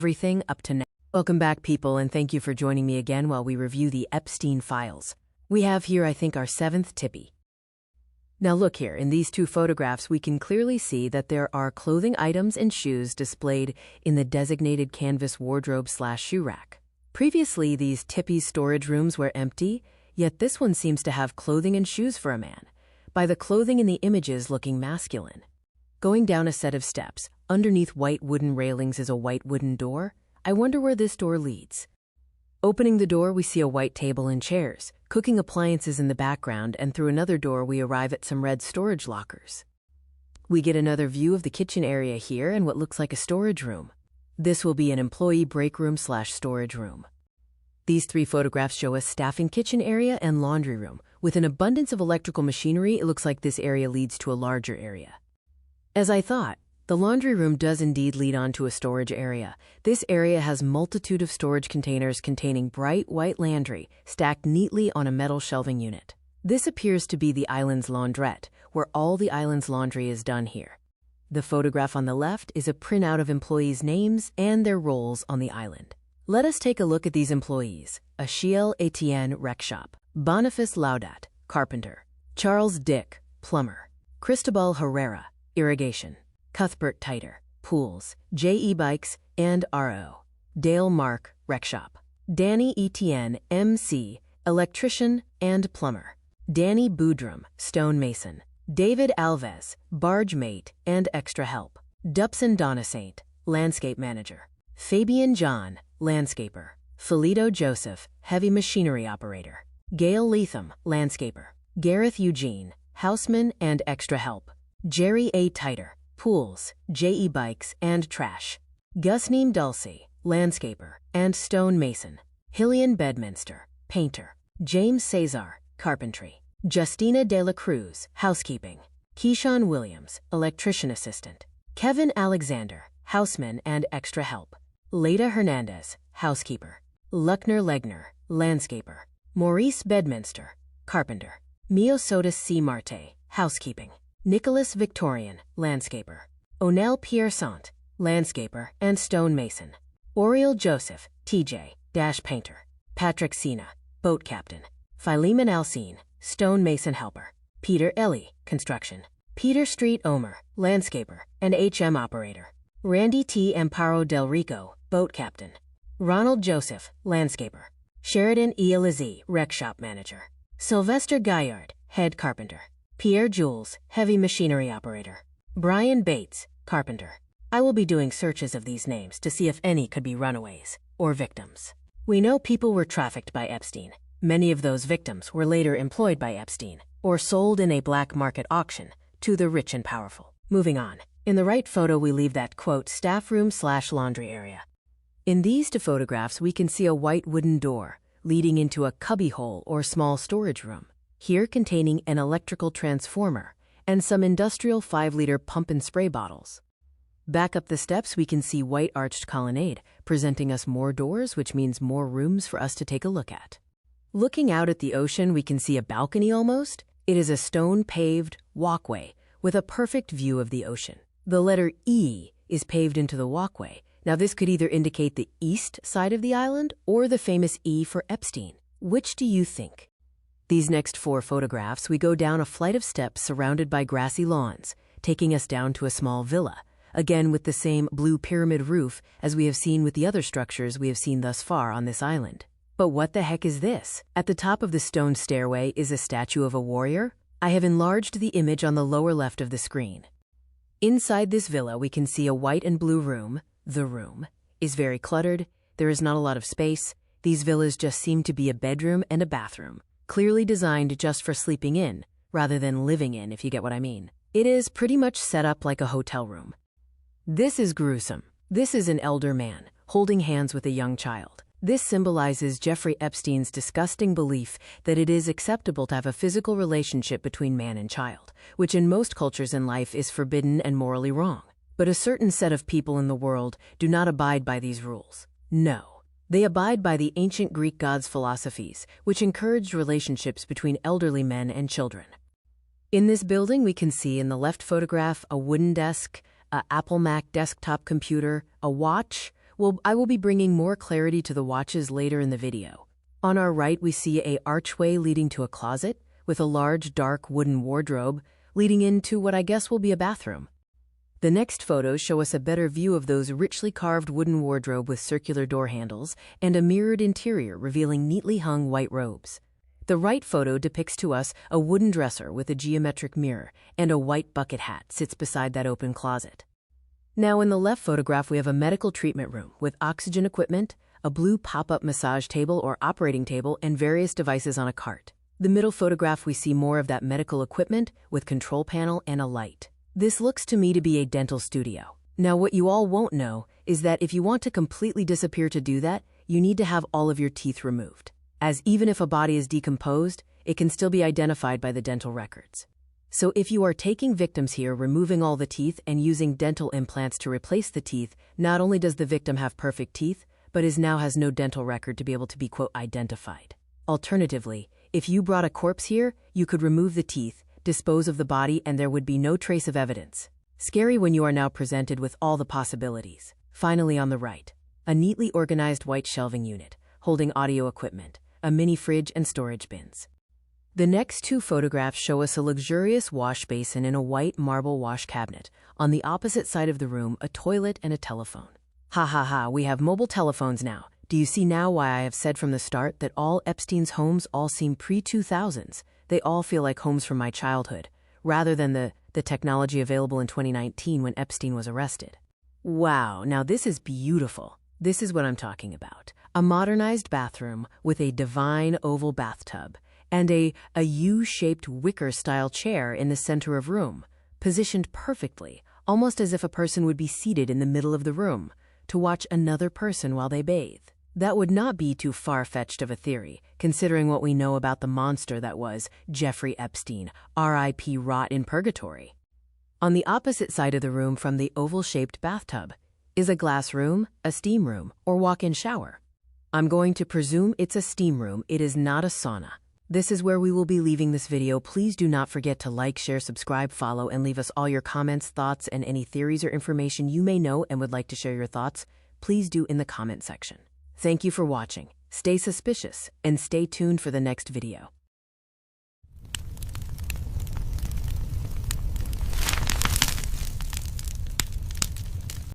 everything up to now. Welcome back, people, and thank you for joining me again while we review the Epstein files. We have here, I think, our 7th tippy. Now look here, in these two photographs we can clearly see that there are clothing items and shoes displayed in the designated canvas wardrobe/shoe rack. Previously, these tippies' storage rooms were empty, yet this one seems to have clothing and shoes for a man, by the clothing in the images looking masculine. Going down a set of steps, underneath white wooden railings is a white wooden door. I wonder where this door leads. Opening the door, we see a white table and chairs, cooking appliances in the background, and through another door we arrive at some red storage lockers. We get another view of the kitchen area here and what looks like a storage room. This will be an employee break room/storage room. These 3 photographs show us staffing kitchen area and laundry room. With an abundance of electrical machinery, it looks like this area leads to a larger area. As I thought, the laundry room does indeed lead on to a storage area. This area has multitude of storage containers containing bright white laundry stacked neatly on a metal shelving unit. This appears to be the island's laundrette, where all the island's laundry is done here. The photograph on the left is a printout of employees' names and their roles on the island. Let us take a look at these employees. Achille Etienne, wreck shop. Boniface Laudat, carpenter. Charles Dick, plumber. Cristobal Herrera, irrigation. Cuthbert Titer, pools. J.E. Bikes and R.O. Dale Mark, wreck shop. Danny Etienne, M.C., electrician and plumber. Danny Boudrum, stonemason. David Alves, barge mate and extra help. Dupson Donasaint, landscape manager. Fabian John, landscaper. Felito Joseph, heavy machinery operator. Gail Leatham, landscaper. Gareth Eugene, houseman and extra help. Jerry A. Titer, pools, J.E. Bikes and trash. Gusneem Dulcie, landscaper and stonemason. Hillian Bedminster, painter. James Cesar, carpentry. Justina De La Cruz, housekeeping. Keyshawn Williams, electrician assistant. Kevin Alexander, houseman and extra help. Leda Hernandez, housekeeper. Luckner Legner, landscaper. Maurice Bedminster, carpenter. Miosotis C. Marte, housekeeping. Nicholas Victorian, landscaper. Onel Piersant, landscaper and stonemason. Oriel Joseph, TJ, painter. Patrick Sina, boat captain. Philemon Alcine, stonemason helper. Peter Ellie, construction. Peter Street Omer, landscaper and HM operator. Randy T. Amparo Del Rico, boat captain. Ronald Joseph, landscaper. Sheridan E. Elizy, wreck shop manager. Sylvester Gaillard, head carpenter. Pierre Jules, heavy machinery operator. Brian Bates, carpenter. I will be doing searches of these names to see if any could be runaways or victims. We know people were trafficked by Epstein. Many of those victims were later employed by Epstein or sold in a black market auction to the rich and powerful. Moving on. In the right photo, we leave that, quote, staff room/laundry area. In these 2 photographs, we can see a white wooden door leading into a cubbyhole or small storage room, here containing an electrical transformer and some industrial 5-liter pump and spray bottles. Back up the steps, we can see white arched colonnade, presenting us more doors, which means more rooms for us to take a look at. Looking out at the ocean, we can see a balcony almost. It is a stone-paved walkway with a perfect view of the ocean. The letter E is paved into the walkway. Now this could either indicate the east side of the island or the famous E for Epstein. Which do you think? These next 4 photographs, we go down a flight of steps surrounded by grassy lawns, taking us down to a small villa, again with the same blue pyramid roof as we have seen with the other structures we have seen thus far on this island. But what the heck is this? At the top of the stone stairway is a statue of a warrior. I have enlarged the image on the lower left of the screen. Inside this villa, we can see a white and blue room. The room is very cluttered. There is not a lot of space. These villas just seem to be a bedroom and a bathroom, clearly designed just for sleeping in, rather than living in, if you get what I mean. It is pretty much set up like a hotel room. This is gruesome. This is an elder man holding hands with a young child. This symbolizes Jeffrey Epstein's disgusting belief that it is acceptable to have a physical relationship between man and child, which in most cultures in life is forbidden and morally wrong. But a certain set of people in the world do not abide by these rules. No. They abide by the ancient Greek gods' philosophies, which encouraged relationships between elderly men and children. In this building, we can see in the left photograph a wooden desk, a Apple Mac desktop computer, a watch, Well, I will be bringing more clarity to the watches later in the video. On our right, we see an archway leading to a closet with a large, dark wooden wardrobe leading into what I guess will be a bathroom. The next photos show us a better view of those richly carved wooden wardrobe with circular door handles and a mirrored interior revealing neatly hung white robes. The right photo depicts to us a wooden dresser with a geometric mirror and a white bucket hat sits beside that open closet. Now in the left photograph we have a medical treatment room with oxygen equipment, a blue pop-up massage table or operating table, and various devices on a cart. The middle photograph we see more of that medical equipment with control panel and a light. This looks to me to be a dental studio. Now what you all won't know is that if you want to completely disappear to do that, you need to have all of your teeth removed, as even if a body is decomposed, it can still be identified by the dental records. So if you are taking victims here, removing all the teeth and using dental implants to replace the teeth, not only does the victim have perfect teeth, but now has no dental record to be able to be, quote, identified. Alternatively, if you brought a corpse here, you could remove the teeth, dispose of the body, and there would be no trace of evidence. Scary when you are now presented with all the possibilities. Finally, on the right, a neatly organized white shelving unit, holding audio equipment, a mini fridge, and storage bins. The next two photographs show us a luxurious wash basin in a white marble wash cabinet. On the opposite side of the room, a toilet and a telephone. Ha ha ha, we have mobile telephones now. Do you see now why I have said from the start that all Epstein's homes all seem pre-2000s? They all feel like homes from my childhood, rather than the technology available in 2019 when Epstein was arrested. Wow, now this is beautiful. This is what I'm talking about. A modernized bathroom with a divine oval bathtub and a U-shaped wicker-style chair in the center of room, positioned perfectly, almost as if a person would be seated in the middle of the room to watch another person while they bathe. That would not be too far-fetched of a theory, considering what we know about the monster that was Jeffrey Epstein, R.I.P. rot in purgatory. On the opposite side of the room from the oval-shaped bathtub is a glass room, a steam room, or walk-in shower. I'm going to presume it's a steam room. It is not a sauna. This is where we will be leaving this video. Please do not forget to like, share, subscribe, follow, and leave us all your comments, thoughts, and any theories or information you may know and would like to share your thoughts. Please do in the comment section. Thank you for watching. Stay suspicious and stay tuned for the next video.